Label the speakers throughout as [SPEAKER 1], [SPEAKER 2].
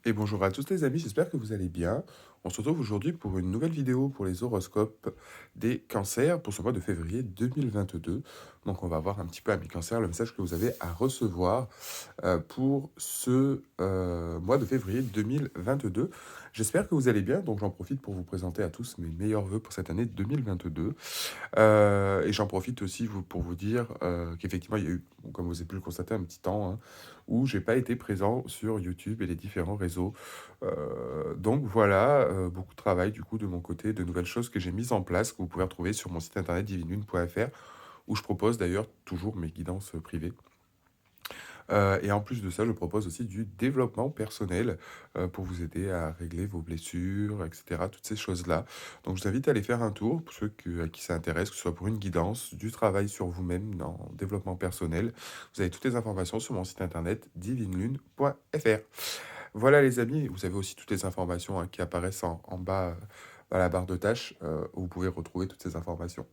[SPEAKER 1] Et bonjour à tous les amis, j'espère que vous allez bien. On se retrouve aujourd'hui pour une nouvelle vidéo pour les horoscopes des cancers pour ce mois de février 2022. Donc on va voir un petit peu à mes cancers le message que vous avez à recevoir pour ce mois de février 2022. J'espère que vous allez bien, donc j'en profite pour vous présenter à tous mes meilleurs vœux pour cette année 2022. Et j'en profite aussi pour vous dire qu'effectivement, il y a eu, bon, comme vous avez pu le constater, un petit temps où j'ai pas été présent sur YouTube et les différents réseaux. Donc voilà, beaucoup de travail du coup de mon côté, de nouvelles choses que j'ai mises en place, que vous pouvez retrouver sur mon site internet divinelune.fr, où je propose d'ailleurs toujours mes guidances privées. Et en plus de ça, je propose aussi du développement personnel pour vous aider à régler vos blessures, etc. Toutes ces choses-là. Donc je vous invite à aller faire un tour pour ceux à qui ça intéresse, que ce soit pour une guidance, du travail sur vous-même dans développement personnel. Vous avez toutes les informations sur mon site internet divinelune.fr. Voilà les amis, vous avez aussi toutes les informations qui apparaissent en bas à la barre de tâches où vous pouvez retrouver toutes ces informations.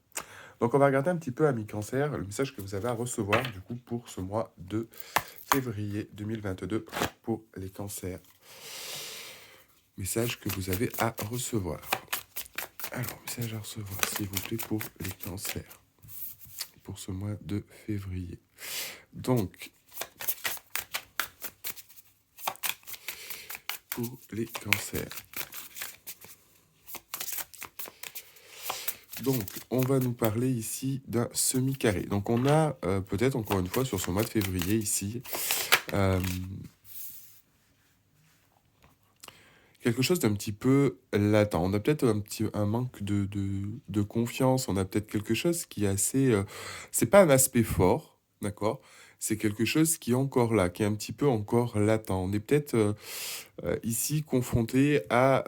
[SPEAKER 1] Donc on va regarder un petit peu à mi-cancer le message que vous avez à recevoir du coup pour ce mois de février 2022 pour les cancers. Message que vous avez à recevoir. Alors, message à recevoir, s'il vous plaît, pour les cancers. Pour ce mois de février. Donc, pour les cancers. Donc, on va nous parler ici d'un semi-carré. Donc, on a peut-être encore une fois sur ce mois de février ici quelque chose d'un petit peu latent. On a peut-être un manque de confiance. On a peut-être quelque chose qui est assez. C'est pas un aspect fort, d'accord? C'est quelque chose qui est encore là, qui est un petit peu encore latent. On est peut-être ici confronté à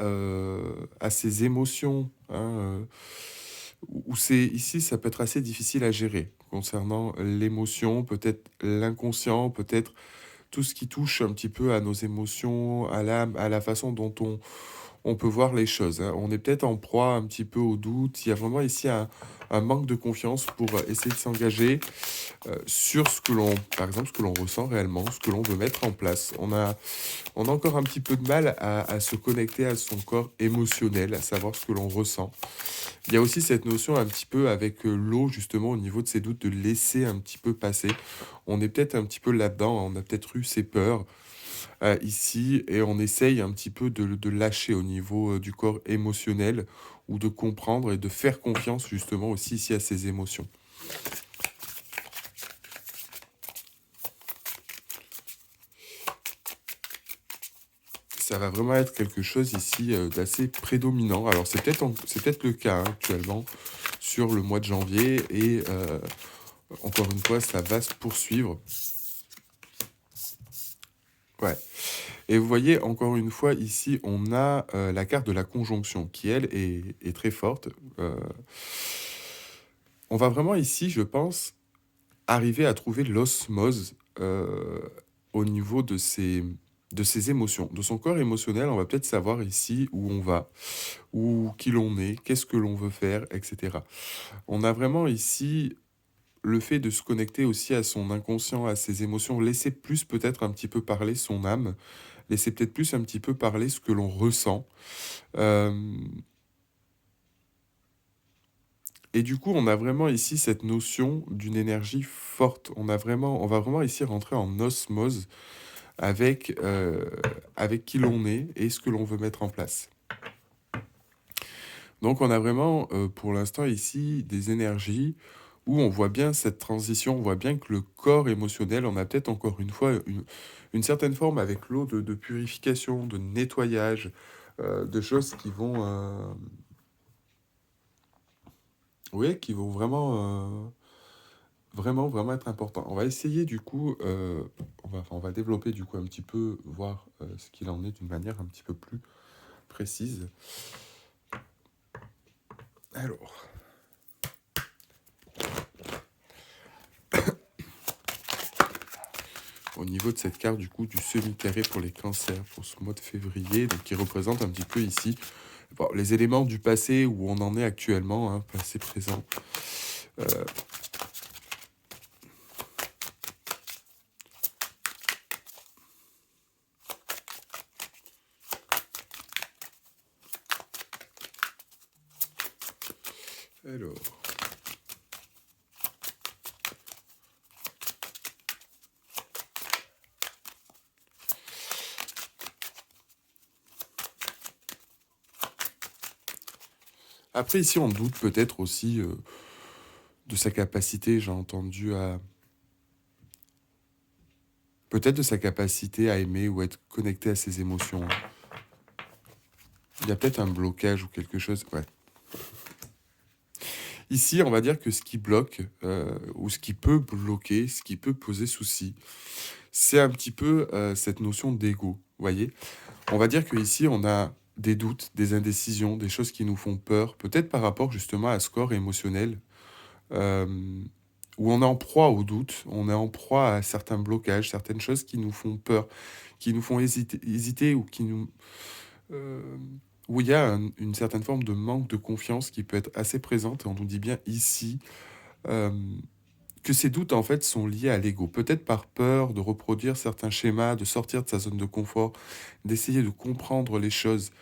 [SPEAKER 1] ces émotions, hein, où c'est ici ça peut être assez difficile à gérer concernant l'émotion, peut-être l'inconscient, peut-être tout ce qui touche un petit peu à nos émotions, à l'âme, à la façon dont on peut voir les choses, hein. On est peut-être en proie un petit peu au doute. Il y a vraiment ici un manque de confiance pour essayer de s'engager sur ce que l'on, par exemple, ce que l'on ressent réellement, ce que l'on veut mettre en place. On a encore un petit peu de mal à se connecter à son corps émotionnel, à savoir ce que l'on ressent. Il y a aussi cette notion un petit peu avec l'eau, justement, au niveau de ces doutes, de laisser un petit peu passer. On est peut-être un petit peu là-dedans, on a peut-être eu ces peurs ici, et on essaye un petit peu de lâcher au niveau du corps émotionnel, ou de comprendre et de faire confiance justement aussi ici à ces émotions. Ça va vraiment être quelque chose ici d'assez prédominant. Alors c'est peut-être le cas hein, actuellement sur le mois de janvier, et encore une fois ça va se poursuivre. Ouais. Et vous voyez, encore une fois, ici, on a la carte de la conjonction qui, elle, est très forte. Euh, on va vraiment ici, je pense, arriver à trouver l'osmose au niveau de ses émotions. De son corps émotionnel, on va peut-être savoir ici où on va, où qui l'on est, qu'est-ce que l'on veut faire, etc. On a vraiment ici le fait de se connecter aussi à son inconscient, à ses émotions, laisser plus peut-être un petit peu parler son âme, laisser peut-être plus un petit peu parler ce que l'on ressent. Euh, et du coup, on a vraiment ici cette notion d'une énergie forte. On va vraiment ici rentrer en osmose avec qui l'on est et ce que l'on veut mettre en place. Donc on a vraiment, pour l'instant ici, des énergies où on voit bien cette transition, on voit bien que le corps émotionnel, on a peut-être encore une fois une certaine forme avec l'eau de purification, de nettoyage, de choses qui vont, oui, qui vont vraiment être importantes. On va essayer du coup, on va développer du coup un petit peu, voir ce qu'il en est d'une manière un petit peu plus précise. Alors, au niveau de cette carte du coup du semi-carré pour les cancers pour ce mois de février, donc qui représente un petit peu ici bon, les éléments du passé où on en est actuellement, hein, passé, présent. Euh, Alors, après ici on doute peut-être aussi de sa capacité, j'ai entendu à peut-être de sa capacité à aimer ou être connecté à ses émotions. Il y a peut-être un blocage ou quelque chose. Ouais. Ici, on va dire que ce qui bloque, ou ce qui peut bloquer, ce qui peut poser souci, c'est un petit peu cette notion d'ego. Vous voyez? On va dire qu'ici, on a des doutes, des indécisions, des choses qui nous font peur, peut-être par rapport justement à ce corps émotionnel, euh, où on est en proie au doute, on est en proie à certains blocages, certaines choses qui nous font peur, qui nous font hésiter ou qui nous, euh, où il y a une certaine forme de manque de confiance qui peut être assez présente. Et on nous dit bien ici euh, que ces doutes, en fait, sont liés à l'ego. Peut-être par peur de reproduire certains schémas, de sortir de sa zone de confort, d'essayer de comprendre les choses.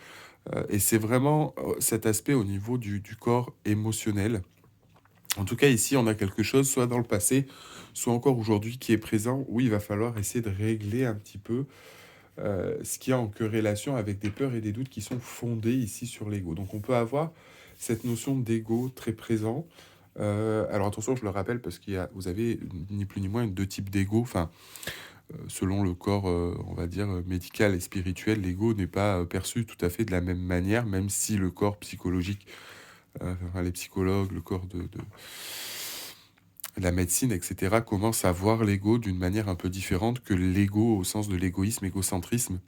[SPEAKER 1] Et c'est vraiment cet aspect au niveau du corps émotionnel. En tout cas, ici, on a quelque chose, soit dans le passé, soit encore aujourd'hui, qui est présent, où il va falloir essayer de régler un petit peu ce qui est en corrélation avec des peurs et des doutes qui sont fondés ici sur l'ego. Donc on peut avoir cette notion d'ego très présent. Alors attention, je le rappelle, parce vous avez ni plus ni moins deux types d'ego. Enfin, selon le corps, on va dire, médical et spirituel, l'ego n'est pas perçu tout à fait de la même manière, même si le corps psychologique, enfin, les psychologues, le corps de la médecine, etc., commencent à voir l'ego d'une manière un peu différente que l'ego au sens de l'égoïsme, égocentrisme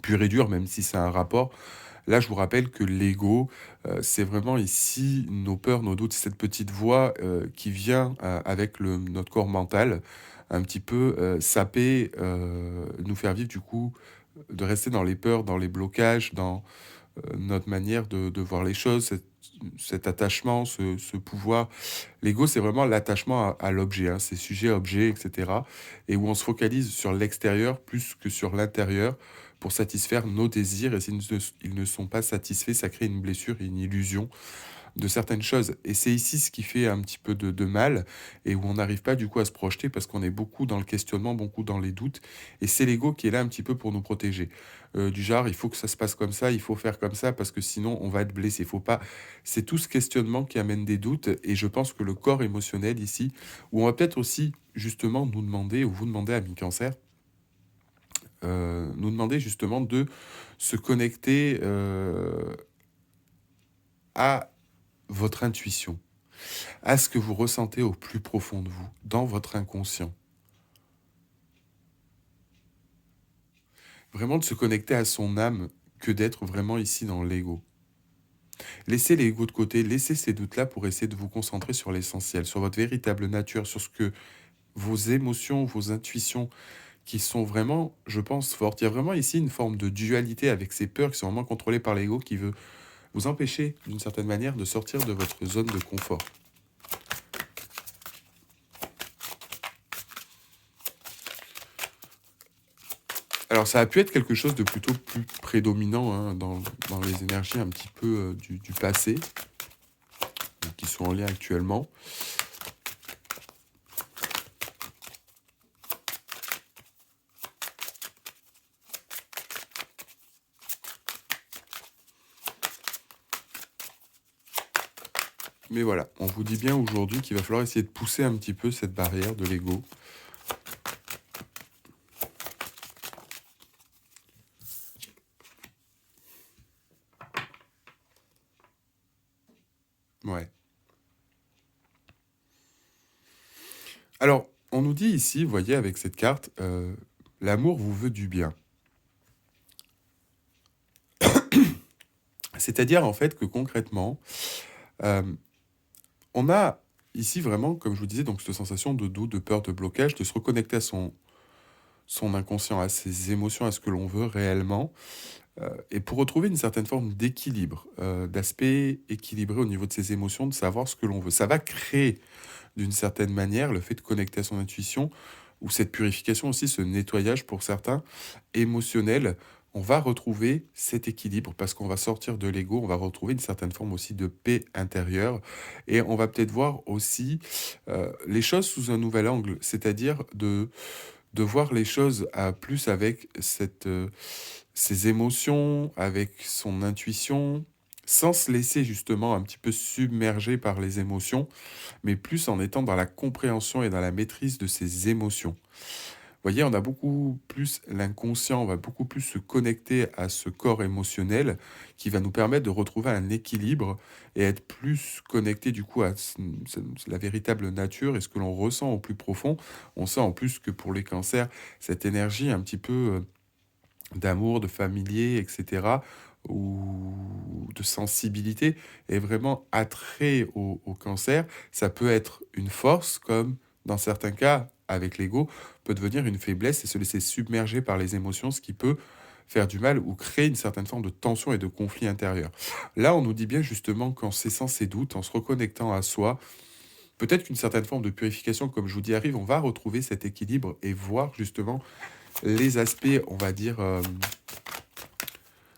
[SPEAKER 1] pur et dur, même si c'est un rapport. Là, je vous rappelle que l'ego, c'est vraiment ici nos peurs, nos doutes, cette petite voix qui vient avec notre corps mental, un petit peu saper, nous faire vivre du coup, de rester dans les peurs, dans les blocages, dans notre manière de voir les choses, cet attachement, ce pouvoir. L'ego, c'est vraiment l'attachement à l'objet, hein, c'est sujet, objet, etc. Et où on se focalise sur l'extérieur plus que sur l'intérieur pour satisfaire nos désirs. Et s'ils ne sont pas satisfaits, ça crée une blessure et une illusion de certaines choses. Et c'est ici ce qui fait un petit peu de mal et où on n'arrive pas du coup à se projeter parce qu'on est beaucoup dans le questionnement, beaucoup dans les doutes. Et c'est l'ego qui est là un petit peu pour nous protéger. Du genre, il faut que ça se passe comme ça, il faut faire comme ça parce que sinon on va être blessé. Faut pas. C'est tout ce questionnement qui amène des doutes. Et je pense que le corps émotionnel ici, où on va peut-être aussi justement nous demander, ou vous demander à mi-cancer, nous demander justement de se connecter à votre intuition, à ce que vous ressentez au plus profond de vous, dans votre inconscient. Vraiment de se connecter à son âme que d'être vraiment ici dans l'ego. Laissez l'ego de côté, laissez ces doutes-là pour essayer de vous concentrer sur l'essentiel, sur votre véritable nature, sur ce que vos émotions, vos intuitions qui sont vraiment, je pense, fortes. Il y a vraiment ici une forme de dualité avec ces peurs qui sont vraiment contrôlées par l'ego qui veut vous empêcher, d'une certaine manière, de sortir de votre zone de confort. Alors ça a pu être quelque chose de plutôt plus prédominant hein, dans les énergies un petit peu du passé, qui sont en lien actuellement. Mais voilà, on vous dit bien aujourd'hui qu'il va falloir essayer de pousser un petit peu cette barrière de l'ego. Ouais. Alors, on nous dit ici, vous voyez, avec cette carte, l'amour vous veut du bien. C'est-à-dire, en fait, que concrètement, euh, on a ici vraiment, comme je vous disais, donc cette sensation de doute, de peur, de blocage, de se reconnecter à son inconscient, à ses émotions, à ce que l'on veut réellement, et pour retrouver une certaine forme d'équilibre, d'aspect équilibré au niveau de ses émotions, de savoir ce que l'on veut. Ça va créer, d'une certaine manière, le fait de connecter à son intuition, ou cette purification aussi, ce nettoyage pour certains, émotionnel, on va retrouver cet équilibre parce qu'on va sortir de l'ego, on va retrouver une certaine forme aussi de paix intérieure et on va peut-être voir aussi les choses sous un nouvel angle, c'est-à-dire de voir les choses à plus avec ses émotions, avec son intuition, sans se laisser justement un petit peu submerger par les émotions, mais plus en étant dans la compréhension et dans la maîtrise de ses émotions. Vous voyez, on a beaucoup plus l'inconscient, on va beaucoup plus se connecter à ce corps émotionnel qui va nous permettre de retrouver un équilibre et être plus connecté du coup à la véritable nature et ce que l'on ressent au plus profond. On sent en plus que pour les cancers, cette énergie un petit peu d'amour, de familier, etc., ou de sensibilité est vraiment attrait au cancer. Ça peut être une force, comme dans certains cas, avec l'ego, peut devenir une faiblesse et se laisser submerger par les émotions, ce qui peut faire du mal ou créer une certaine forme de tension et de conflit intérieur. Là, on nous dit bien justement qu'en cessant ses doutes, en se reconnectant à soi, peut-être qu'une certaine forme de purification, comme je vous dis, arrive, on va retrouver cet équilibre et voir justement les aspects, on va dire,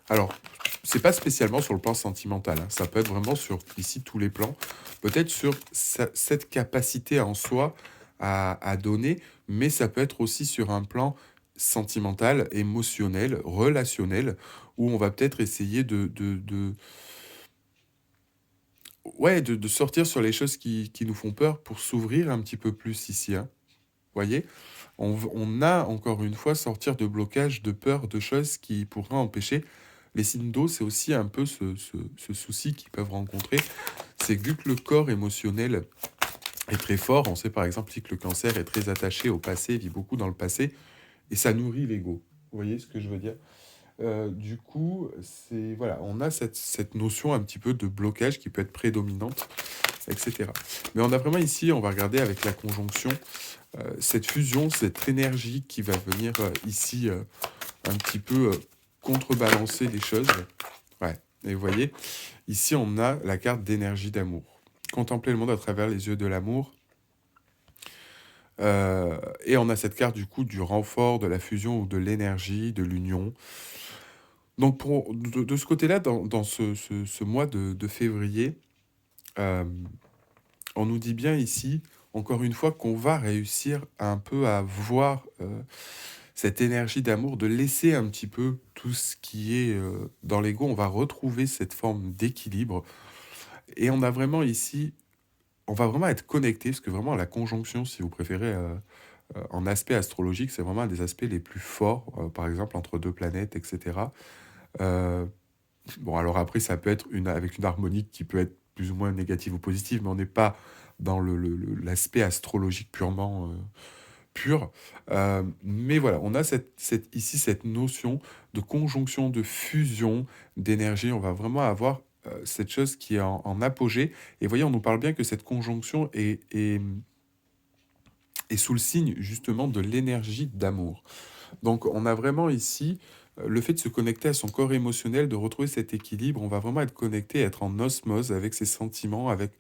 [SPEAKER 1] alors, c'est pas spécialement sur le plan sentimental, hein, ça peut être vraiment sur ici tous les plans, peut-être sur cette capacité en soi à donner, mais ça peut être aussi sur un plan sentimental, émotionnel, relationnel, où on va peut-être essayer ouais, de sortir sur les choses qui nous font peur pour s'ouvrir un petit peu plus ici, hein. Vous voyez? On a encore une fois sortir de blocages, de peurs, de choses qui pourraient empêcher. Les signes d'eau, c'est aussi un peu ce souci qu'ils peuvent rencontrer. C'est que vu que le corps émotionnel est très fort, on sait par exemple que le cancer est très attaché au passé, vit beaucoup dans le passé, et ça nourrit l'ego. Vous voyez ce que je veux dire? Du coup, c'est voilà, on a cette notion un petit peu de blocage qui peut être prédominante, etc. Mais on a vraiment ici, on va regarder avec la conjonction, cette fusion, cette énergie qui va venir ici un petit peu contrebalancer les choses. Ouais, et vous voyez, ici on a la carte d'énergie d'amour. Contempler le monde à travers les yeux de l'amour. Et on a cette carte du coup du renfort, de la fusion ou de l'énergie, de l'union. Donc de ce côté-là, dans ce mois de février, euh, on nous dit bien ici, encore une fois, qu'on va réussir un peu à voir cette énergie d'amour, de laisser un petit peu tout ce qui est dans l'ego. On va retrouver cette forme d'équilibre. Et on a vraiment ici, on va vraiment être connecté, parce que vraiment la conjonction, si vous préférez, en aspect astrologique, c'est vraiment un des aspects les plus forts, par exemple entre deux planètes, etc. Euh, bon, alors après, ça peut être avec une harmonique qui peut être plus ou moins négative ou positive, mais on n'est pas dans l'aspect astrologique purement pur. Mais voilà, on a ici cette notion de conjonction, de fusion d'énergie. On va vraiment avoir cette chose qui est en apogée. Et voyez, on nous parle bien que cette conjonction est sous le signe justement de l'énergie d'amour. Donc on a vraiment ici le fait de se connecter à son corps émotionnel, de retrouver cet équilibre. On va vraiment être connecté, être en osmose avec ses sentiments, avec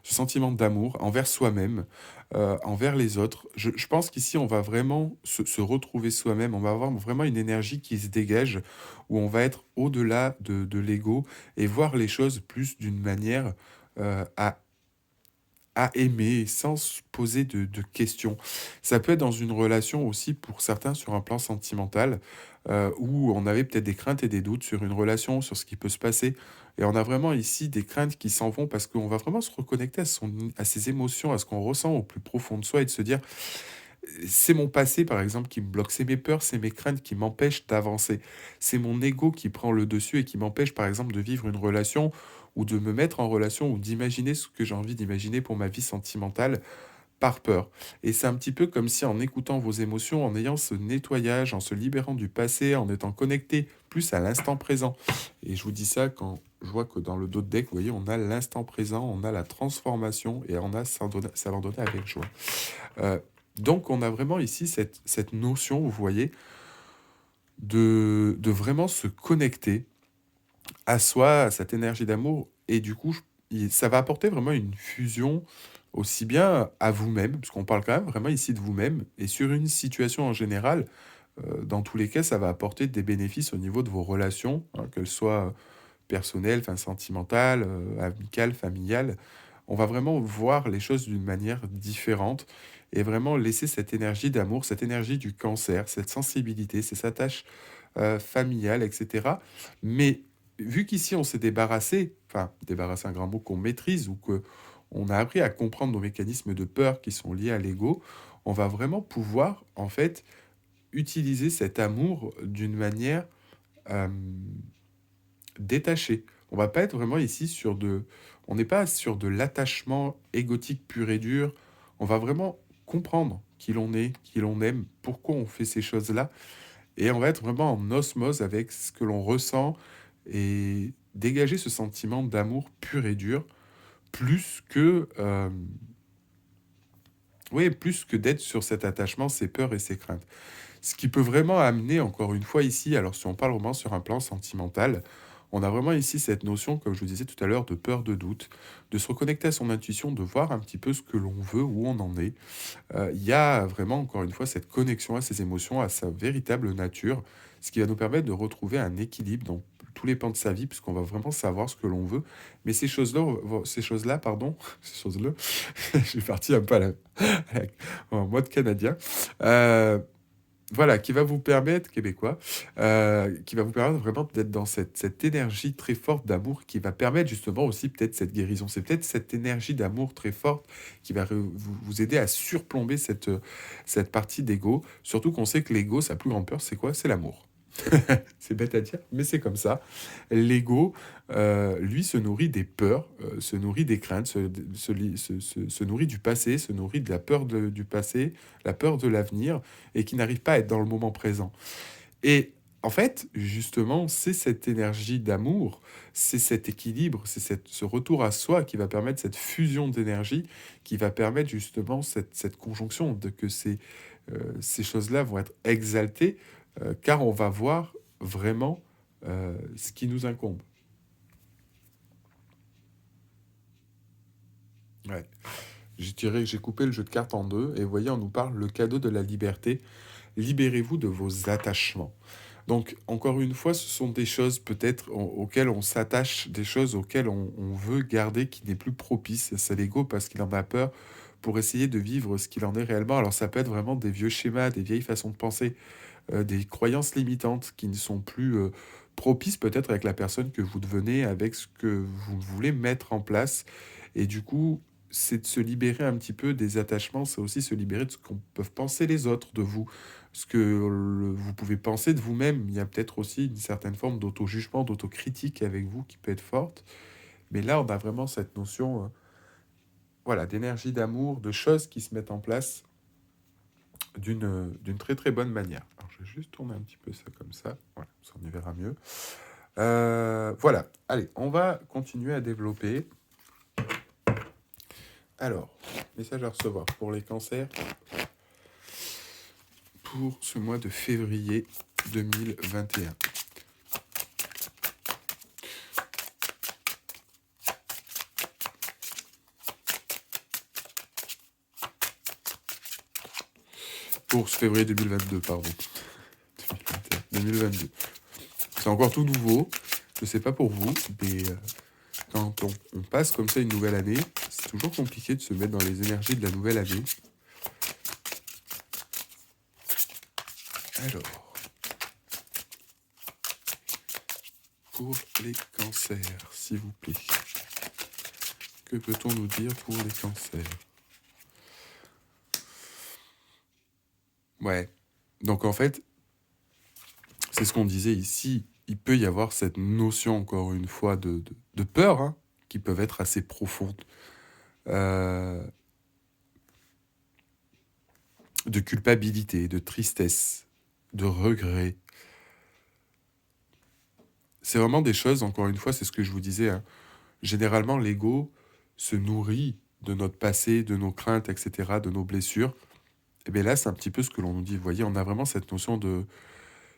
[SPEAKER 1] ce sentiment d'amour envers soi-même, envers les autres. Je pense qu'ici, on va vraiment se retrouver soi-même. On va avoir vraiment une énergie qui se dégage, où on va être au-delà de l'ego et voir les choses plus d'une manière à aimer sans se poser de questions. Ça peut être dans une relation aussi pour certains sur un plan sentimental, où on avait peut-être des craintes et des doutes sur une relation, sur ce qui peut se passer. Et on a vraiment ici des craintes qui s'en vont parce qu'on va vraiment se reconnecter à ses émotions, à ce qu'on ressent au plus profond de soi et de se dire, c'est mon passé, par exemple, qui me bloque. C'est mes peurs, c'est mes craintes qui m'empêchent d'avancer. C'est mon ego qui prend le dessus et qui m'empêche, par exemple, de vivre une relation ou de me mettre en relation ou d'imaginer ce que j'ai envie d'imaginer pour ma vie sentimentale par peur. Et c'est un petit peu comme si en écoutant vos émotions, en ayant ce nettoyage, en se libérant du passé, en étant connecté plus à l'instant présent. Et je vous dis ça quand je vois que dans le dos de deck, vous voyez, on a l'instant présent, on a la transformation et on a s'abandonner avec joie. Euh, donc on a vraiment ici cette notion, vous voyez, de vraiment se connecter à soi, à cette énergie d'amour. Et du coup, ça va apporter vraiment une fusion aussi bien à vous-même, parce qu'on parle quand même vraiment ici de vous-même, et sur une situation en général, dans tous les cas, ça va apporter des bénéfices au niveau de vos relations, hein, qu'elles soient personnelles, enfin, sentimentales, amicales, familiales. On va vraiment voir les choses d'une manière différente et vraiment laisser cette énergie d'amour, cette énergie du cancer, cette sensibilité, ces attaches familiales, etc. Mais vu qu'ici on s'est débarrassé, enfin débarrassé un grand mot qu'on maîtrise ou que on a appris à comprendre nos mécanismes de peur qui sont liés à l'ego, on va vraiment pouvoir en fait utiliser cet amour d'une manière euh, détachée. On va pas être vraiment ici sur on n'est pas sur de l'attachement égotique pur et dur. On va vraiment comprendre qui l'on est, qui l'on aime, pourquoi on fait ces choses-là, et on va être vraiment en osmose avec ce que l'on ressent et dégager ce sentiment d'amour pur et dur, plus que, oui, plus que d'être sur cet attachement, ses peurs et ses craintes. Ce qui peut vraiment amener, encore une fois ici, alors si on parle vraiment sur un plan sentimental, on a vraiment ici cette notion, comme je vous disais tout à l'heure, de peur, de doute, de se reconnecter à son intuition, de voir un petit peu ce que l'on veut, où on en est. Il y a vraiment, encore une fois, cette connexion à ses émotions, à sa véritable nature, ce qui va nous permettre de retrouver un équilibre dans tous les pans de sa vie, puisqu'on va vraiment savoir ce que l'on veut. Mais ces choses-là, pardon, ces choses-là, je suis parti un peu en mode canadien. Euh, voilà, qui va vous permettre, québécois, qui va vous permettre vraiment d'être dans cette énergie très forte d'amour qui va permettre justement aussi peut-être cette guérison. C'est peut-être cette énergie d'amour très forte qui va vous aider à surplomber cette partie d'ego. Surtout qu'on sait que l'ego, sa plus grande peur, c'est quoi? C'est l'amour. C'est bête à dire, mais c'est comme ça. L'ego, lui, se nourrit des peurs, se nourrit des craintes, se nourrit du passé, se nourrit de la peur du passé, la peur de l'avenir, et qui n'arrive pas à être dans le moment présent. Et en fait, justement, c'est cette énergie d'amour, c'est cet équilibre, c'est ce retour à soi qui va permettre cette fusion d'énergie, qui va permettre justement cette conjonction, de que ces choses-là vont être exaltées, car on va voir vraiment ce qui nous incombe. Ouais. J'ai coupé le jeu de cartes en deux, et vous voyez, on nous parle le cadeau de la liberté. Libérez-vous de vos attachements. Donc, encore une fois, ce sont des choses peut-être auxquelles on s'attache, des choses auxquelles on veut garder qui n'est plus propice. C'est l'ego parce qu'il en a peur pour essayer de vivre ce qu'il en est réellement. Alors, ça peut être vraiment des vieux schémas, des vieilles façons de penser, des croyances limitantes qui ne sont plus propices peut-être avec la personne que vous devenez, avec ce que vous voulez mettre en place. Et du coup, c'est de se libérer un petit peu des attachements, c'est aussi se libérer de ce qu'on peuvent penser les autres de vous, ce que vous pouvez penser de vous-même. Il y a peut-être aussi une certaine forme d'auto-jugement, d'autocritique avec vous qui peut être forte. Mais là, on a vraiment cette notion, voilà, d'énergie, d'amour, de choses qui se mettent en place d'une très très bonne manière. Alors, je vais juste tourner un petit peu ça comme ça. Voilà, ça on y verra mieux. Voilà, allez, on va continuer à développer. Alors, message à recevoir pour les cancers pour ce mois de février 2021. Pour ce février 2022, pardon. 2022. C'est encore tout nouveau. Je sais pas pour vous, mais quand on passe comme ça une nouvelle année, c'est toujours compliqué de se mettre dans les énergies de la nouvelle année. Alors, pour les cancers, s'il vous plaît. Que peut-on nous dire pour les cancers? Ouais. Donc en fait, c'est ce qu'on disait ici. Il peut y avoir cette notion, encore une fois, de peur, hein, qui peuvent être assez profondes. Euh, de culpabilité, de tristesse, de regret. C'est vraiment des choses, encore une fois, c'est ce que je vous disais, hein. Généralement, l'ego se nourrit de notre passé, de nos craintes, etc., de nos blessures. Et bien là, c'est un petit peu ce que l'on nous dit. Vous voyez, on a vraiment cette notion de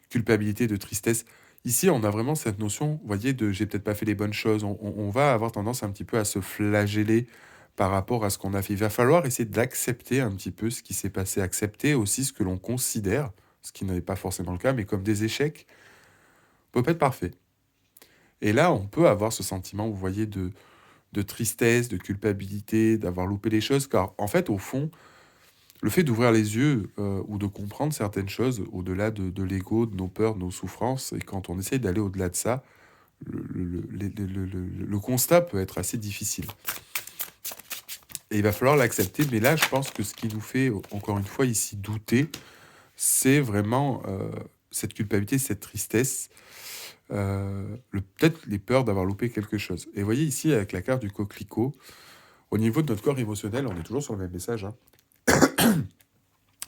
[SPEAKER 1] culpabilité, de tristesse. Ici, on a vraiment cette notion, vous voyez, de j'ai peut-être pas fait les bonnes choses. On va avoir tendance un petit peu à se flageller par rapport à ce qu'on a fait. Il va falloir essayer d'accepter un petit peu ce qui s'est passé, accepter aussi ce que l'on considère. ce qui n'est pas forcément le cas, mais comme des échecs, ne peut pas être parfait. Et là, on peut avoir ce sentiment, vous voyez, de tristesse, de culpabilité, d'avoir loupé les choses, car en fait, au fond, le fait d'ouvrir les yeux ou de comprendre certaines choses, au-delà de l'ego, de nos peurs, de nos souffrances, et quand on essaye d'aller au-delà de ça, le constat peut être assez difficile. Et il va falloir l'accepter, mais là, je pense que ce qui nous fait, encore une fois, ici, douter, c'est vraiment cette culpabilité, cette tristesse, peut-être les peurs d'avoir loupé quelque chose. Et vous voyez ici, avec la carte du coquelicot, au niveau de notre corps émotionnel, on est toujours sur le même message, hein.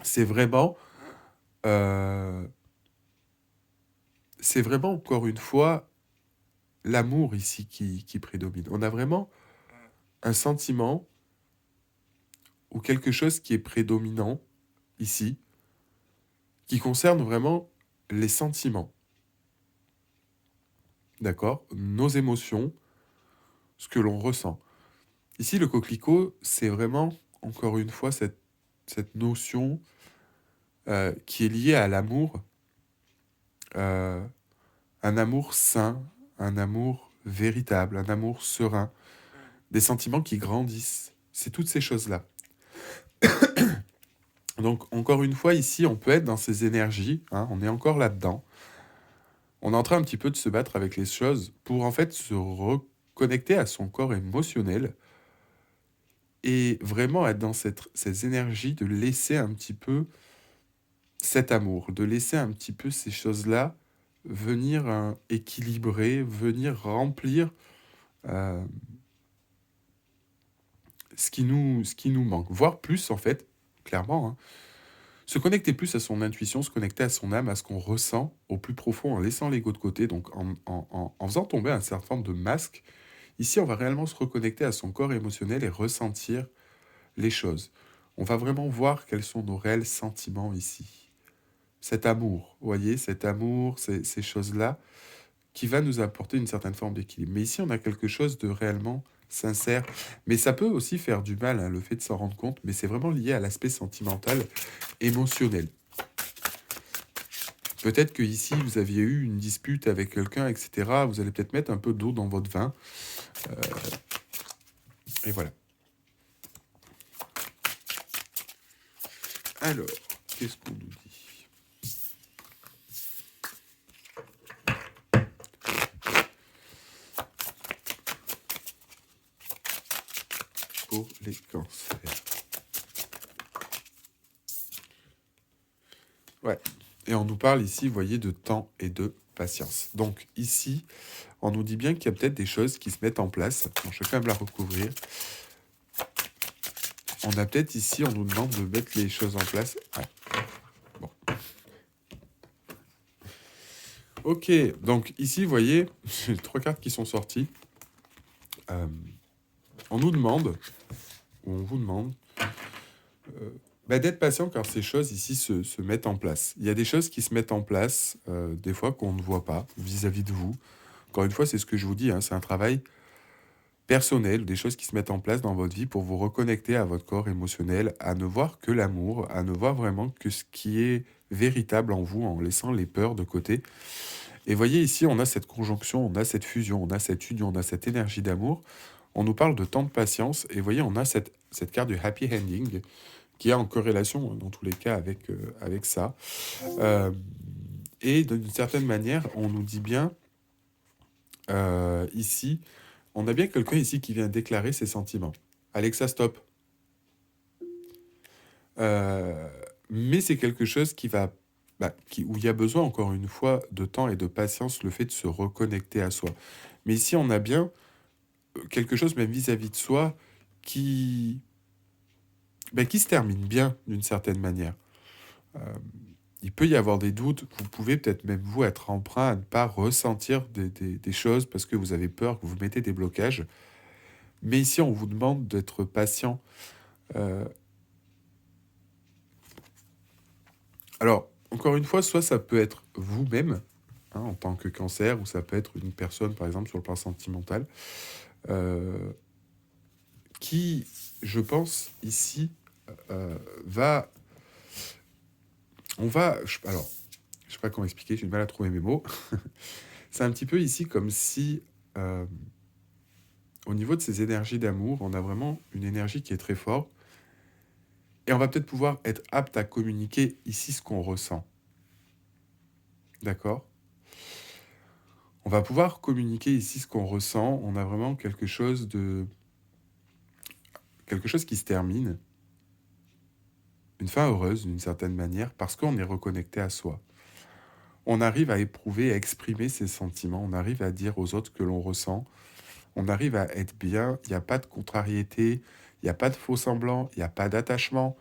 [SPEAKER 1] C'est vraiment, encore une fois, l'amour ici qui prédomine. On a vraiment un sentiment ou quelque chose qui est prédominant ici, qui concerne vraiment les sentiments. D'accord? Nos émotions, ce que l'on ressent. Ici, le coquelicot, c'est vraiment, encore une fois, cette notion qui est liée à l'amour, un amour sain, un amour véritable, un amour serein, des sentiments qui grandissent. C'est toutes ces choses-là. Donc, encore une fois, ici, on peut être dans ces énergies, hein, on est encore là-dedans. On est en train un petit peu de se battre avec les choses pour, en fait, se reconnecter à son corps émotionnel et vraiment être dans ces énergies de laisser un petit peu cet amour, de laisser un petit peu ces choses-là venir équilibrer, venir remplir euh, ce qui nous manque, voire plus en fait, clairement, hein. Se connecter plus à son intuition, se connecter à son âme, à ce qu'on ressent au plus profond en laissant l'ego de côté, donc en faisant tomber un certain forme de masque. Ici, on va réellement se reconnecter à son corps émotionnel et ressentir les choses. On va vraiment voir quels sont nos réels sentiments ici. Cet amour, vous voyez, cet amour, ces choses-là, qui va nous apporter une certaine forme d'équilibre. Mais ici, on a quelque chose de réellement sincère. Mais ça peut aussi faire du mal, hein, le fait de s'en rendre compte, mais c'est vraiment lié à l'aspect sentimental, émotionnel. Peut-être que ici vous aviez eu une dispute avec quelqu'un, etc. Vous allez peut-être mettre un peu d'eau dans votre vin. Et voilà. Alors, qu'est-ce qu'on nous dit? Pour les cancers. Ouais. Et on nous parle ici, vous voyez, de temps et de patience. Donc ici, on nous dit bien qu'il y a peut-être des choses qui se mettent en place. Bon, je vais quand même la recouvrir. On a peut-être ici, on nous demande de mettre les choses en place. Ouais. Bon. Ok, donc ici, vous voyez, j'ai 3 cartes qui sont sorties. On nous demande, ou on vous demande, d'être patient car ces choses ici se mettent en place. Il y a des choses qui se mettent en place, des fois qu'on ne voit pas vis-à-vis de vous. Encore une fois, c'est ce que je vous dis, hein, c'est un travail personnel, des choses qui se mettent en place dans votre vie pour vous reconnecter à votre corps émotionnel, à ne voir que l'amour, à ne voir vraiment que ce qui est véritable en vous en laissant les peurs de côté. Et voyez ici, on a cette conjonction, on a cette fusion, on a cette union, on a cette énergie d'amour. On nous parle de temps de patience et voyez, on a cette carte du happy ending qui est en corrélation dans tous les cas avec ça. Et d'une certaine manière, on nous dit bien ici, on a bien quelqu'un ici qui vient déclarer ses sentiments. Alexa, stop. Mais c'est quelque chose qui va, où il y a besoin encore une fois de temps et de patience, le fait de se reconnecter à soi. Mais ici, on a bien quelque chose même vis-à-vis de soi qui se termine bien d'une certaine manière. Il peut y avoir des doutes, vous pouvez peut-être même vous être emprunt à ne pas ressentir des choses parce que vous avez peur, que vous mettez des blocages. Mais ici, on vous demande d'être patient. Alors, encore une fois, soit ça peut être vous-même, hein, en tant que cancer, ou ça peut être une personne, par exemple, sur le plan sentimental, qui, je pense, ici, va Alors, je sais pas comment expliquer, j'ai du mal à trouver mes mots. C'est un petit peu ici comme si, euh, au niveau de ces énergies d'amour, on a vraiment une énergie qui est très forte. Et on va peut-être pouvoir être apte à communiquer ici ce qu'on ressent. D'accord? On va pouvoir communiquer ici ce qu'on ressent. On a vraiment quelque chose qui se termine, une fin heureuse d'une certaine manière, parce qu'on est reconnecté à soi. On arrive à éprouver, à exprimer ses sentiments. On arrive à dire aux autres que l'on ressent. On arrive à être bien. Il n'y a pas de contrariété. Il n'y a pas de faux semblant. Il n'y a pas d'attachement.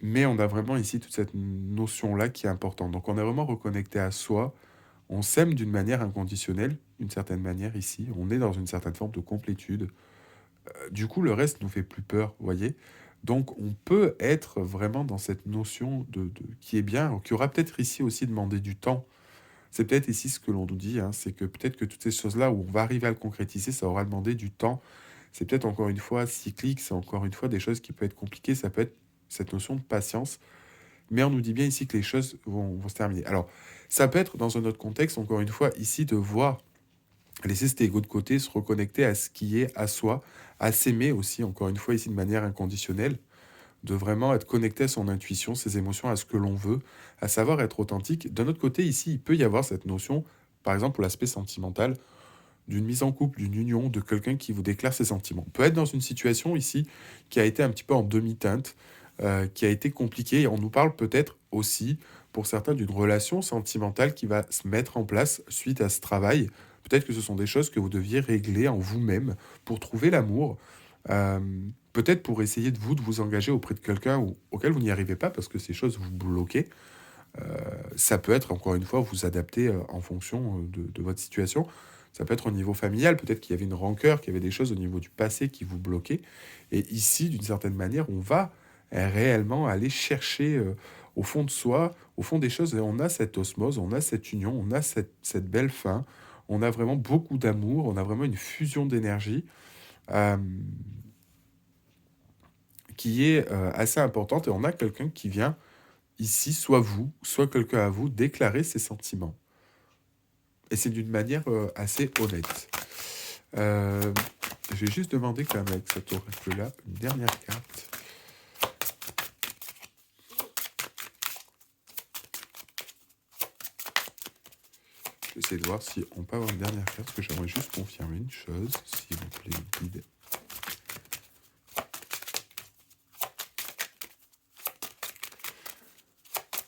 [SPEAKER 1] Mais on a vraiment ici toute cette notion-là qui est importante. Donc on est vraiment reconnecté à soi. On s'aime d'une manière inconditionnelle, d'une certaine manière ici. On est dans une certaine forme de complétude. Du coup, le reste nous fait plus peur, vous voyez. Donc on peut être vraiment dans cette notion qui est bien, qui aura peut-être ici aussi demandé du temps. C'est peut-être ici ce que l'on nous dit, hein, c'est que peut-être que toutes ces choses-là où on va arriver à le concrétiser, ça aura demandé du temps. C'est peut-être encore une fois cyclique, c'est encore une fois des choses qui peuvent être compliquées, ça peut être cette notion de patience. Mais on nous dit bien ici que les choses vont se terminer. Alors, ça peut être dans un autre contexte, encore une fois, ici de voir, laisser cet ego de côté, se reconnecter à ce qui est à soi, à s'aimer aussi, encore une fois, ici de manière inconditionnelle, de vraiment être connecté à son intuition, ses émotions, à ce que l'on veut, à savoir être authentique. D'un autre côté, ici, il peut y avoir cette notion, par exemple, pour l'aspect sentimental, d'une mise en couple, d'une union, de quelqu'un qui vous déclare ses sentiments. On peut être dans une situation ici qui a été un petit peu en demi-teinte, qui a été compliquée, et on nous parle peut-être aussi, pour certains, d'une relation sentimentale qui va se mettre en place suite à ce travail. Peut-être que ce sont des choses que vous deviez régler en vous-même pour trouver l'amour. Euh, Peut-être pour essayer de vous engager auprès de quelqu'un auquel vous n'y arrivez pas parce que ces choses vous bloquent. Ça peut être, encore une fois, vous adapter en fonction de votre situation. Ça peut être au niveau familial, peut-être qu'il y avait une rancœur, qu'il y avait des choses au niveau du passé qui vous bloquaient. Et ici, d'une certaine manière, on va réellement aller chercher au fond de soi, au fond des choses, et on a cette osmose, on a cette union, on a cette belle fin, on a vraiment beaucoup d'amour, on a vraiment une fusion d'énergie euh, qui est assez importante, et on a quelqu'un qui vient ici, soit vous, soit quelqu'un à vous, déclarer ses sentiments. Et c'est d'une manière assez honnête. Euh, je vais juste demander quand même avec cet oracle-là une dernière carte. Je vais essayer de voir si on peut avoir une dernière carte, parce que j'aimerais juste confirmer une chose, s'il vous plaît, guide.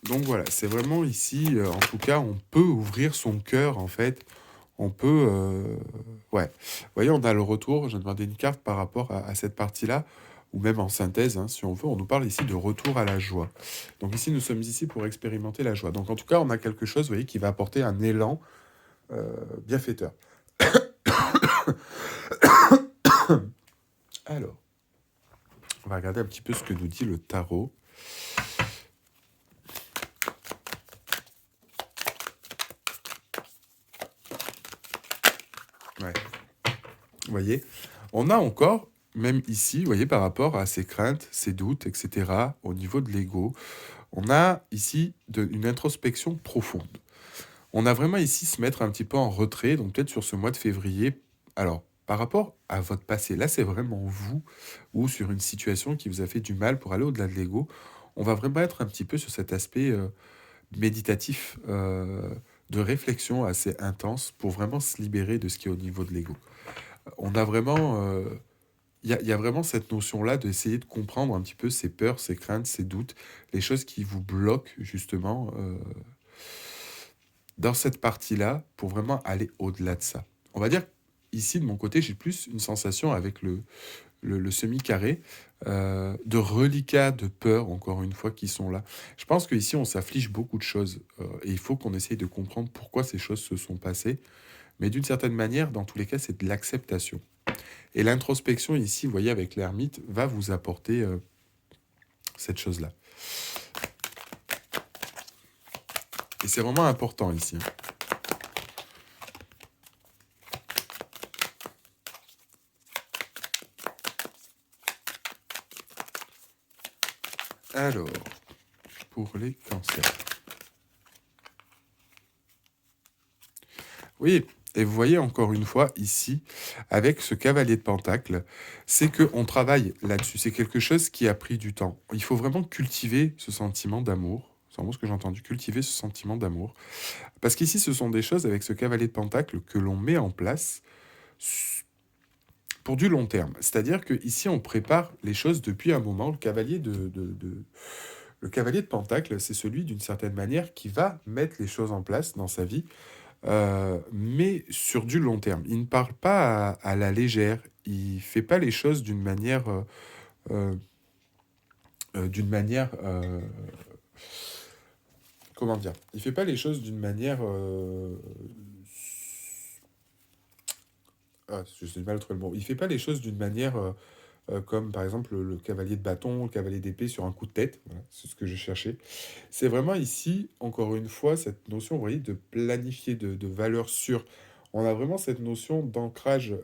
[SPEAKER 1] Donc voilà, c'est vraiment ici, en tout cas, on peut ouvrir son cœur, en fait. On peut... ouais. Vous voyez, on a le retour. J'ai demandé une carte par rapport à cette partie-là, ou même en synthèse, hein, si on veut. On nous parle ici de retour à la joie. Donc ici, nous sommes ici pour expérimenter la joie. Donc en tout cas, on a quelque chose, vous voyez, qui va apporter un élan bienfaiteur. Alors, on va regarder un petit peu ce que nous dit le tarot. Ouais. Vous voyez, on a encore, même ici, vous voyez, par rapport à ses craintes, ses doutes, etc., au niveau de l'ego, on a ici une introspection profonde. On a vraiment ici se mettre un petit peu en retrait, donc peut-être sur ce mois de février. Alors, par rapport à votre passé, là c'est vraiment vous, ou sur une situation qui vous a fait du mal pour aller au-delà de l'ego, on va vraiment être un petit peu sur cet aspect méditatif, de réflexion assez intense pour vraiment se libérer de ce qui est au niveau de l'ego. On a vraiment... il y a vraiment cette notion-là d'essayer de comprendre un petit peu ses peurs, ses craintes, ses doutes, les choses qui vous bloquent justement dans cette partie-là pour vraiment aller au-delà de ça. On va dire, ici de mon côté, j'ai plus une sensation avec le semi-carré de reliquats, de peur, encore une fois, qui sont là. Je pense qu'ici, on s'afflige beaucoup de choses et il faut qu'on essaye de comprendre pourquoi ces choses se sont passées. Mais d'une certaine manière, dans tous les cas, c'est de l'acceptation. Et l'introspection ici, vous voyez, avec l'ermite, va vous apporter cette chose-là. Et c'est vraiment important ici. Alors, pour les cancers. Oui, et vous voyez encore une fois ici, avec ce cavalier de pentacle, c'est qu'on travaille là-dessus. C'est quelque chose qui a pris du temps. Il faut vraiment cultiver ce sentiment d'amour. C'est vraiment ce que j'ai entendu, cultiver ce sentiment d'amour. Parce qu'ici, ce sont des choses avec ce cavalier de pentacle que l'on met en place pour du long terme. C'est-à-dire qu'ici, on prépare les choses depuis un moment. Le cavalier de pentacle, c'est celui, d'une certaine manière, qui va mettre les choses en place dans sa vie, mais sur du long terme. Il ne parle pas à la légère. Il fait pas les choses euh, d'une manière, comment dire? Il fait pas les choses d'une manière, je sais mal trouver le mot. Il fait pas les choses d'une manière comme par exemple le cavalier de bâton, le cavalier d'épée sur un coup de tête. Voilà, c'est ce que je cherchais. C'est vraiment ici, encore une fois, cette notion, vous voyez, de planifier, de valeur sûre. On a vraiment cette notion d'ancrage,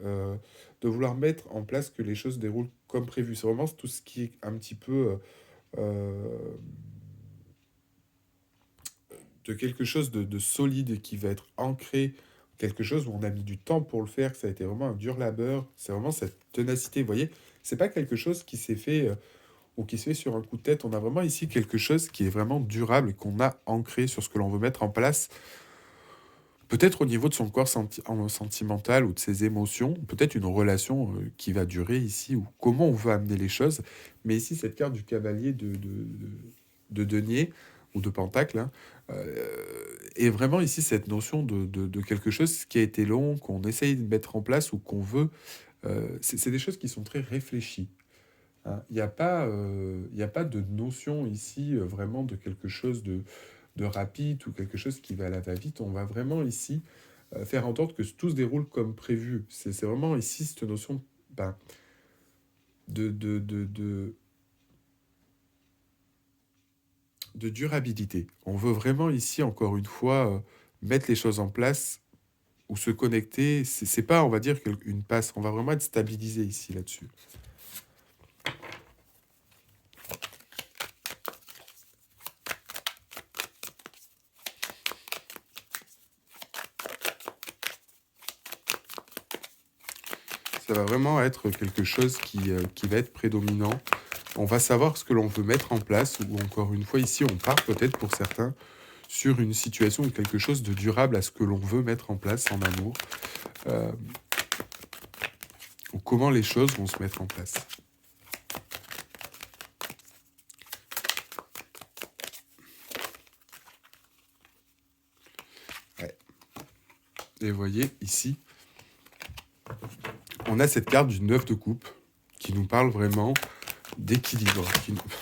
[SPEAKER 1] de vouloir mettre en place que les choses déroulent comme prévu. C'est vraiment tout ce qui est un petit peu de quelque chose de solide et qui va être ancré, quelque chose où on a mis du temps pour le faire, que ça a été vraiment un dur labeur. C'est vraiment cette ténacité, vous voyez. C'est pas quelque chose qui s'est fait ou qui se fait sur un coup de tête. On a vraiment ici quelque chose qui est vraiment durable et qu'on a ancré sur ce que l'on veut mettre en place. Peut-être au niveau de son corps sentimental ou de ses émotions, peut-être une relation qui va durer ici, ou comment on veut amener les choses. Mais ici, cette carte du cavalier de denier ou de pentacle, hein, est vraiment ici cette notion de quelque chose qui a été long, qu'on essaye de mettre en place ou qu'on veut. C'est des choses qui sont très réfléchies. Hein. Il y a pas de notion ici vraiment de quelque chose de rapide ou quelque chose qui va à la va-vite. On va vraiment ici faire en sorte que tout se déroule comme prévu. C'est vraiment ici cette notion ben, de, de, de, de, de durabilité. On veut vraiment ici, encore une fois, mettre les choses en place ou se connecter. C'est pas, on va dire, une passe. On va vraiment être stabilisé ici, là-dessus. Ça va vraiment être quelque chose qui va être prédominant. On va savoir ce que l'on veut mettre en place, ou encore une fois, ici, on part peut-être pour certains sur une situation ou quelque chose de durable à ce que l'on veut mettre en place en amour, euh, ou comment les choses vont se mettre en place. Ouais. Et vous voyez, ici, on a cette carte du 9 de coupe qui nous parle vraiment d'équilibre,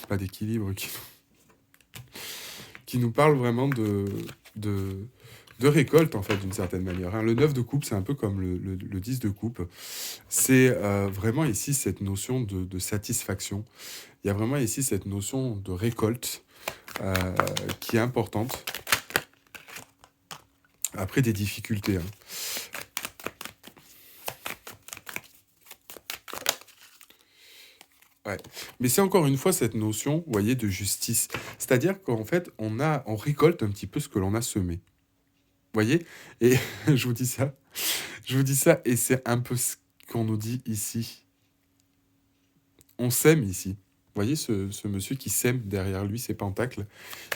[SPEAKER 1] pas d'équilibre, qui nous parle vraiment de, de récolte, en fait, d'une certaine manière. Hein. Le 9 de coupe, c'est un peu comme le 10 de coupe. C'est vraiment ici cette notion de satisfaction. Il y a vraiment ici cette notion de récolte euh, qui est importante après des difficultés. Hein. Ouais. Mais c'est encore une fois cette notion, vous voyez, de justice. C'est-à-dire qu'en fait, on récolte un petit peu ce que l'on a semé. Vous voyez? Et je vous dis ça, et c'est un peu ce qu'on nous dit ici. On sème ici. Vous voyez ce monsieur qui sème derrière lui ses pentacles.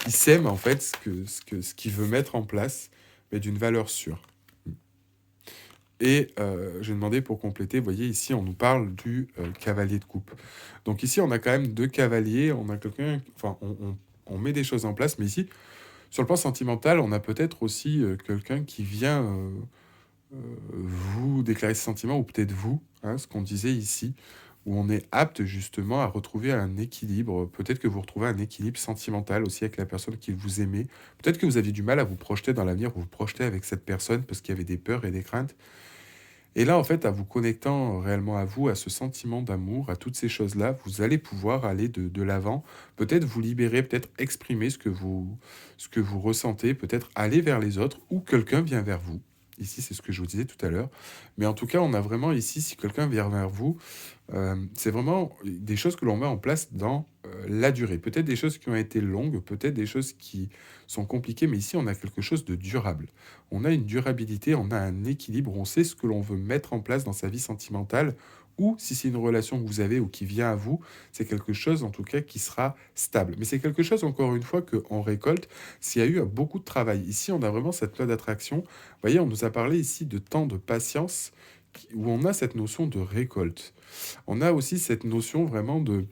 [SPEAKER 1] Il sème en fait ce qu'il veut mettre en place, mais d'une valeur sûre. Et j'ai demandé pour compléter, vous voyez ici on nous parle du cavalier de coupe. Donc ici on a quand même deux cavaliers, on a quelqu'un, enfin on met des choses en place, mais ici sur le plan sentimental on a peut-être aussi quelqu'un qui vient vous déclarer ses sentiments, ou peut-être vous, hein, ce qu'on disait ici, où on est apte justement à retrouver un équilibre. Peut-être que vous retrouvez un équilibre sentimental aussi avec la personne qui vous aimait. Peut-être que vous aviez du mal à vous projeter dans l'avenir, vous vous projetez avec cette personne parce qu'il y avait des peurs et des craintes. Et là, en fait, à vous connectant réellement à vous, à ce sentiment d'amour, à toutes ces choses-là, vous allez pouvoir aller de l'avant, peut-être vous libérer, peut-être exprimer ce que vous ressentez, peut-être aller vers les autres, ou quelqu'un vient vers vous. Ici, c'est ce que je vous disais tout à l'heure. Mais en tout cas, on a vraiment ici, si quelqu'un vient vers vous, c'est vraiment des choses que l'on met en place dans la durée. Peut-être des choses qui ont été longues, peut-être des choses qui sont compliquées, mais ici, on a quelque chose de durable. On a une durabilité, on a un équilibre, on sait ce que l'on veut mettre en place dans sa vie sentimentale, ou si c'est une relation que vous avez ou qui vient à vous, c'est quelque chose en tout cas qui sera stable. Mais c'est quelque chose, encore une fois, qu'on récolte s'il y a eu beaucoup de travail. Ici, on a vraiment cette loi d'attraction. Vous voyez, on nous a parlé ici de temps de patience, où on a cette notion de récolte. On a aussi cette notion vraiment de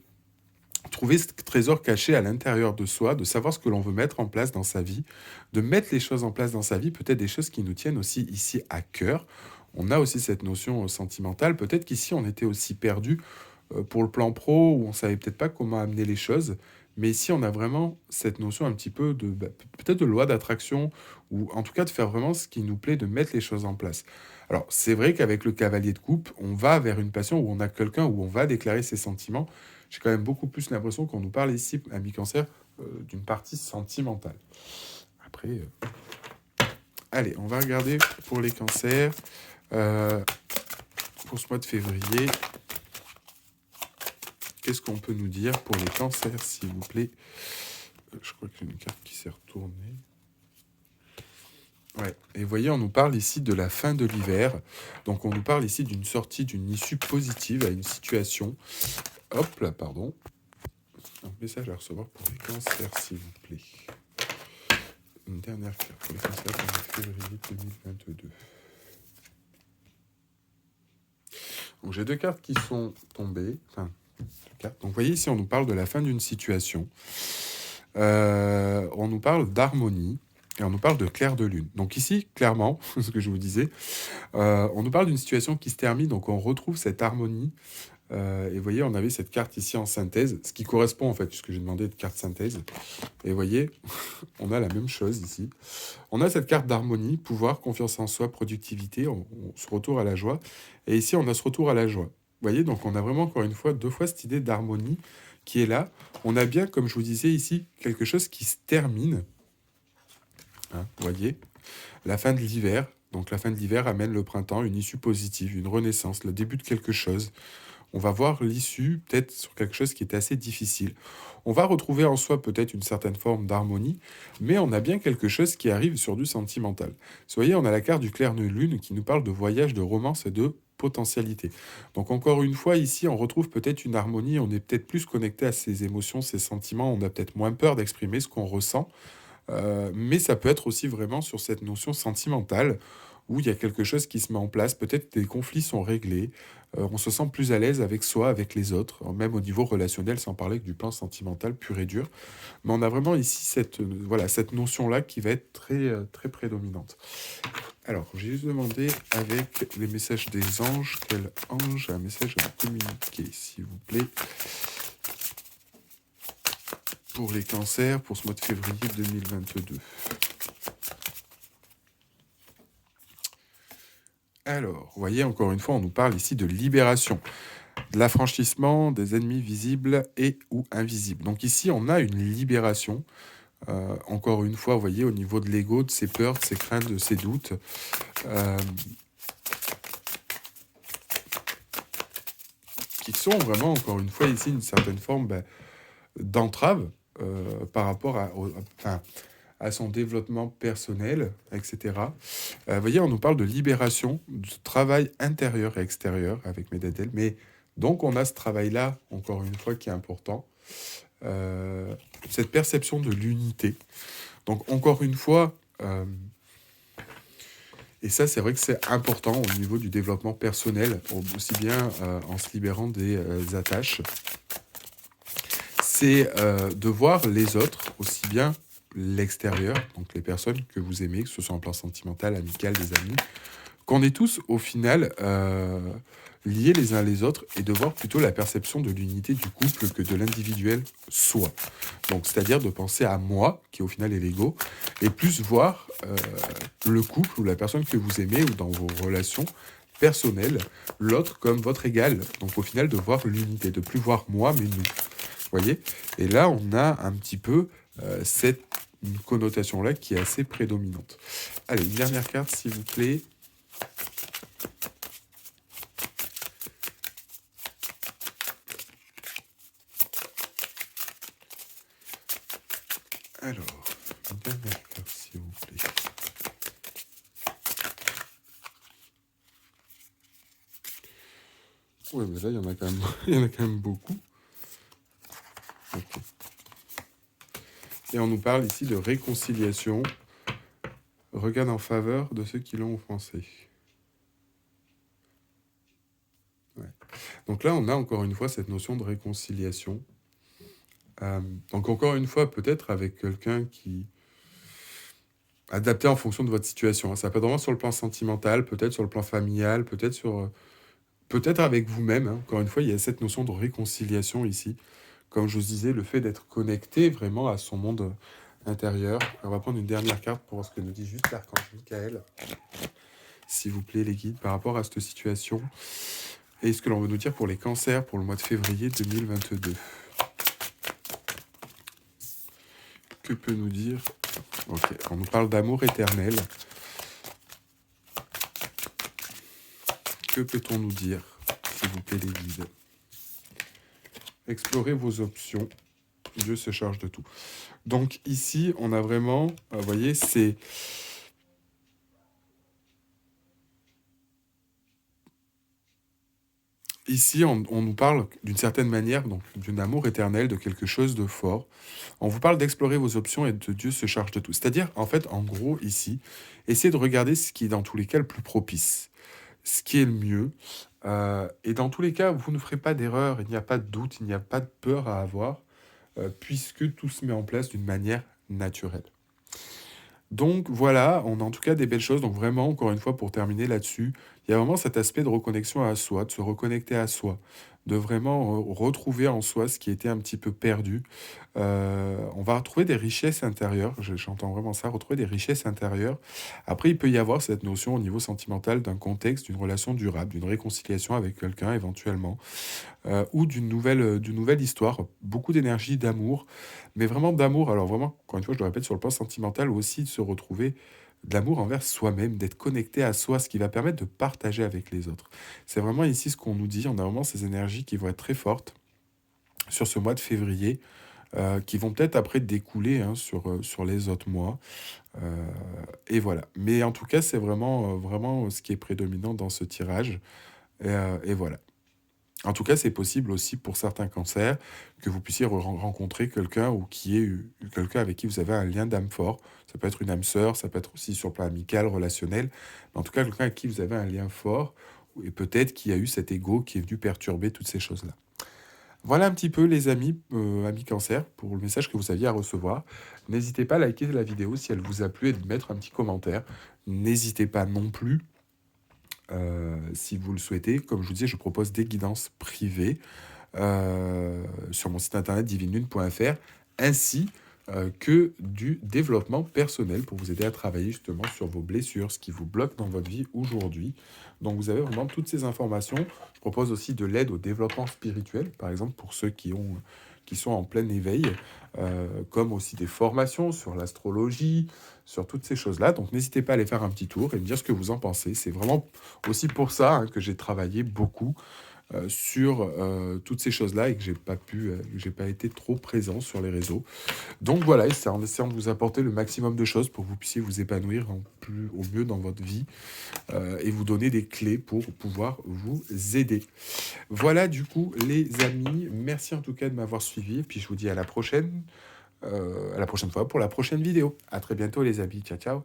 [SPEAKER 1] trouver ce trésor caché à l'intérieur de soi, de savoir ce que l'on veut mettre en place dans sa vie, de mettre les choses en place dans sa vie, peut-être des choses qui nous tiennent aussi ici à cœur. On a aussi cette notion sentimentale. Peut-être qu'ici, on était aussi perdu pour le plan pro, où on savait peut-être pas comment amener les choses. Mais ici, on a vraiment cette notion un petit peu de, peut-être de loi d'attraction, ou en tout cas de faire vraiment ce qui nous plaît, de mettre les choses en place. Alors, c'est vrai qu'avec le cavalier de coupe, on va vers une passion où on a quelqu'un, où on va déclarer ses sentiments. J'ai quand même beaucoup plus l'impression qu'on nous parle ici, à mi-cancer, d'une partie sentimentale. Après, allez, on va regarder pour les cancers, pour ce mois de février. Qu'est-ce qu'on peut nous dire pour les cancers, s'il vous plaît? Je crois qu'il y a une carte qui s'est retournée. Ouais. Et vous voyez, on nous parle ici de la fin de l'hiver. Donc, on nous parle ici d'une sortie, d'une issue positive à une situation. Hop là, pardon. Un message à recevoir pour les cancers, s'il vous plaît. Une dernière carte pour les cancers pour février 2022. Donc, j'ai deux cartes qui sont tombées. Enfin, deux cartes. Donc, vous voyez, ici, on nous parle de la fin d'une situation. On nous parle d'harmonie. Et on nous parle de clair de lune. Donc ici, clairement, ce que je vous disais, on nous parle d'une situation qui se termine, donc on retrouve cette harmonie. Et vous voyez, on avait cette carte ici en synthèse, ce qui correspond en fait, puisque j'ai demandé de carte synthèse. Et vous voyez, on a la même chose ici. On a cette carte d'harmonie, pouvoir, confiance en soi, productivité, on se retourne à la joie. Et ici, on a ce retour à la joie. Vous voyez, donc on a vraiment encore une fois, deux fois cette idée d'harmonie qui est là. On a bien, comme je vous disais ici, quelque chose qui se termine. Hein, vous voyez, la fin de l'hiver. Donc la fin de l'hiver amène le printemps, une issue positive, une renaissance, le début de quelque chose. On va voir l'issue peut-être sur quelque chose qui est assez difficile. On va retrouver en soi peut-être une certaine forme d'harmonie, mais on a bien quelque chose qui arrive sur du sentimental. Vous voyez, on a la carte du clair de lune qui nous parle de voyage, de romance et de potentialité. Donc encore une fois, ici, on retrouve peut-être une harmonie, on est peut-être plus connecté à ses émotions, ses sentiments, on a peut-être moins peur d'exprimer ce qu'on ressent. Mais ça peut être aussi vraiment sur cette notion sentimentale où il y a quelque chose qui se met en place. Peut-être que des conflits sont réglés, on se sent plus à l'aise avec soi, avec les autres, même au niveau relationnel, sans parler que du plan sentimental pur et dur. Mais on a vraiment ici voilà, cette notion-là qui va être très prédominante. Alors, j'ai juste demandé avec les messages des anges, quel ange a un message à vous communiquer, s'il vous plaît, pour les cancers, pour ce mois de février 2022. Alors, vous voyez, encore une fois, on nous parle ici de libération, de l'affranchissement des ennemis visibles et ou invisibles. Donc ici, on a une libération, encore une fois, vous voyez, au niveau de l'ego, de ses peurs, de ses craintes, de ses doutes. Qui sont vraiment, encore une fois, ici, une certaine forme d'entrave par rapport à son développement personnel, etc. Vous voyez, on nous parle de libération, de travail intérieur et extérieur avec Médadel, mais donc on a ce travail-là, encore une fois, qui est important, cette perception de l'unité. Donc encore une fois, et ça c'est vrai que c'est important au niveau du développement personnel, aussi bien en se libérant des attaches, c'est de voir les autres, aussi bien l'extérieur, donc les personnes que vous aimez, que ce soit en plan sentimental, amical, des amis, qu'on est tous au final liés les uns les autres et de voir plutôt la perception de l'unité du couple que de l'individuel soi. Donc c'est-à-dire de penser à moi, qui au final est l'ego, et plus voir le couple ou la personne que vous aimez ou dans vos relations personnelles, l'autre comme votre égal. Donc au final de voir l'unité, de plus voir moi mais nous. Vous voyez? Et là on a un petit peu cette connotation-là qui est assez prédominante. Allez, une dernière carte, s'il vous plaît, Alors, une dernière carte, s'il vous plaît. Oui, mais là, il y en a quand même, il y en a quand même beaucoup. Ok. Et on nous parle ici de réconciliation. Regarde en faveur de ceux qui l'ont offensé. Ouais. Donc là, on a encore une fois cette notion de réconciliation. Donc encore une fois, peut-être avec quelqu'un qui... Adapté en fonction de votre situation. Ça peut être vraiment sur le plan sentimental, peut-être sur le plan familial, peut-être sur... peut-être avec vous-même. Encore une fois, il y a cette notion de réconciliation ici. Comme je vous disais, le fait d'être connecté vraiment à son monde intérieur. On va prendre une dernière carte pour voir ce que nous dit juste l'archange Michael. S'il vous plaît, les guides, par rapport à cette situation. Et ce que l'on veut nous dire pour les cancers pour le mois de février 2022. Que peut nous dire... Ok, on nous parle d'amour éternel. Que peut-on nous dire, s'il vous plaît, les guides? Explorez vos options. Dieu se charge de tout. Donc ici, on a vraiment... vous voyez, c'est... Ici, on nous parle d'une certaine manière, donc d'un amour éternel, de quelque chose de fort. On vous parle d'explorer vos options et de Dieu se charge de tout. C'est-à-dire, en fait, en gros, ici, essayez de regarder ce qui est dans tous les cas le plus propice, ce qui est le mieux. Et dans tous les cas, vous ne ferez pas d'erreur, il n'y a pas de doute, il n'y a pas de peur à avoir, puisque tout se met en place d'une manière naturelle. Donc voilà, on a en tout cas des belles choses. Donc vraiment, encore une fois, pour terminer là-dessus, il y a vraiment cet aspect de reconnexion à soi, de se reconnecter à soi, de vraiment retrouver en soi ce qui était un petit peu perdu. On va retrouver des richesses intérieures, j'entends vraiment ça, retrouver des richesses intérieures. Après, il peut y avoir cette notion au niveau sentimental d'un contexte, d'une relation durable, d'une réconciliation avec quelqu'un éventuellement, ou d'une nouvelle histoire, beaucoup d'énergie, d'amour, mais vraiment d'amour. Alors vraiment, encore une fois, je le répète, sur le plan sentimental, aussi de se retrouver de l'amour envers soi-même, d'être connecté à soi, ce qui va permettre de partager avec les autres. C'est vraiment ici ce qu'on nous dit, on a vraiment ces énergies qui vont être très fortes sur ce mois de février, qui vont peut-être après découler sur les autres mois. Et voilà. Mais en tout cas, c'est vraiment ce qui est prédominant dans ce tirage. Et voilà. En tout cas, c'est possible aussi pour certains cancers que vous puissiez rencontrer quelqu'un ou qui est quelqu'un avec qui vous avez un lien d'âme fort. Ça peut être une âme sœur, ça peut être aussi sur le plan amical, relationnel. Mais en tout cas, quelqu'un avec qui vous avez un lien fort et peut-être qui a eu cet ego qui est venu perturber toutes ces choses-là. Voilà un petit peu les amis, amis cancer, pour le message que vous aviez à recevoir. N'hésitez pas à liker la vidéo si elle vous a plu et de mettre un petit commentaire. N'hésitez pas non plus si vous le souhaitez. Comme je vous disais, je propose des guidances privées sur mon site internet divinelune.fr, ainsi que du développement personnel pour vous aider à travailler justement sur vos blessures, ce qui vous bloque dans votre vie aujourd'hui. Donc vous avez vraiment toutes ces informations. Je propose aussi de l'aide au développement spirituel, par exemple pour ceux qui sont en plein éveil, comme aussi des formations sur l'astrologie, sur toutes ces choses-là. Donc n'hésitez pas à aller faire un petit tour et me dire ce que vous en pensez. C'est vraiment aussi pour ça que j'ai travaillé beaucoup sur toutes ces choses-là et que j'ai pas été trop présent sur les réseaux. Donc voilà, c'est en essayant de vous apporter le maximum de choses pour que vous puissiez vous épanouir au mieux dans votre vie et vous donner des clés pour pouvoir vous aider. Voilà du coup les amis, merci en tout cas de m'avoir suivi et puis je vous dis à la prochaine fois pour la prochaine vidéo. À très bientôt les amis, ciao ciao.